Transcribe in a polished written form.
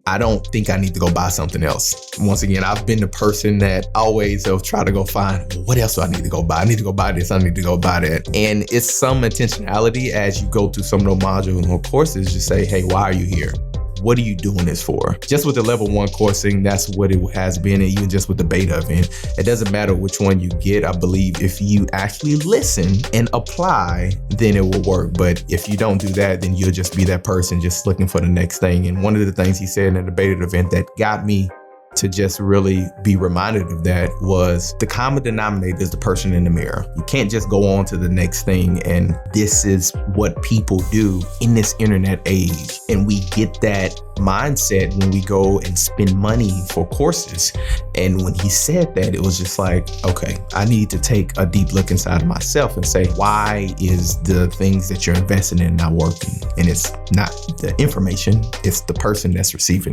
I don't think I need to go buy something else. Once again, I've been the person that always will try to go find, what else do I need to go buy? I need to go buy this. I need to go buy that. And it's some intentionality as you go through some of those modules or courses, just say, hey, why are you here? What are you doing this for? Just with the level 1 coursing, that's what it has been. And even just with the beta event, it doesn't matter which one you get. I believe if you actually listen and apply, then it will work. But if you don't do that, then you'll just be that person just looking for the next thing. And one of the things he said in the beta event that got me to just really be reminded of that was the common denominator is the person in the mirror. You can't just go on to the next thing. And this is what people do in this internet age. And we get that mindset when we go and spend money for courses. And when he said that, it was just like, okay, I need to take a deep look inside of myself and say, why is the things that you're investing in not working? And it's not the information, it's the person that's receiving it.